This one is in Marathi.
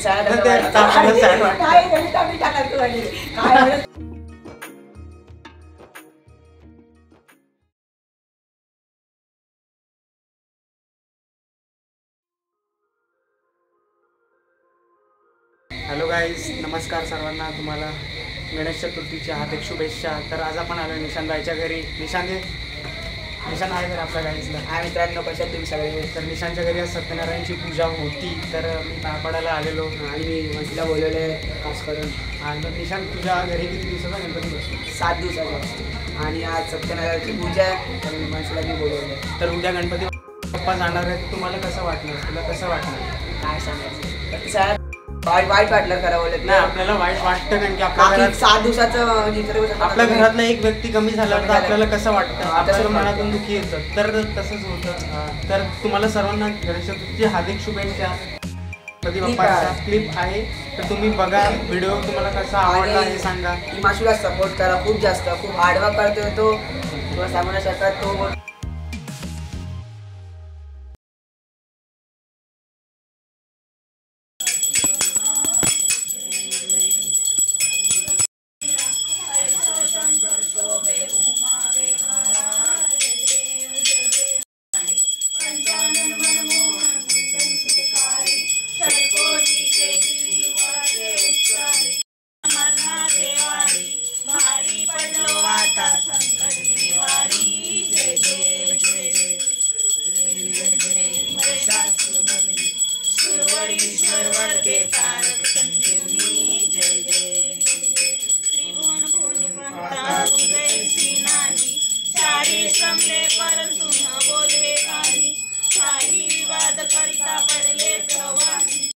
हॅलो गाईज, नमस्कार सर्वांना. तुम्हाला गणेश चतुर्थीच्या हार्दिक शुभेच्छा. तर आज आपण आलो निशांत बाईच्या घरी. निशांत आहे तर आपल्या गाईजला. हा मित्रांनो, कशा तुम्ही सगळे? तर निशांतच्या घरी आज सत्यनारायणची पूजा होती, तर मी पाया पडायला आलेलो आणि मी म्हशीला बोलवले खास करून. आणि निशांत, तुझ्या घरी किती दिवसाचा गणपती बसतो? 7 दिवसाचा. आणि आज सत्यनारायणची पूजा आहे, तर मी म्हशीला मी बोलवलं. तर उद्या गणपती बाप्पा जाणार आहेत. तुम्हाला कसं वाटणार? तुला कसं वाटणार? काय सांगायचं? वाईट वाटलं खरं बोलत नाही, आपल्याला वाईट वाटतं कारण की आपल्या घरात 7 दिवसाचं आपल्या घरातला एक व्यक्ती कमी झाला तर आपल्याला कसं वाटतं? आपल्या तसंच मनातून दुःखी येतं. तर तसंच होतं. तर तुम्हाला सर्वांना गणेश चतुर्थीची हार्दिक शुभेच्छा. गणपती बाप्पाचा क्लिप आहे, तर तुम्ही बघा. व्हिडिओ तुम्हाला कसा आवडला हे सांगा. ही माशूला सपोर्ट करा, खूप जास्त, खूप हार्डवर्क करतोय तो. तुला सांगू नाही शकत तो. परंतु न बोलवे काही विवाद करिता पडले प्रवाही.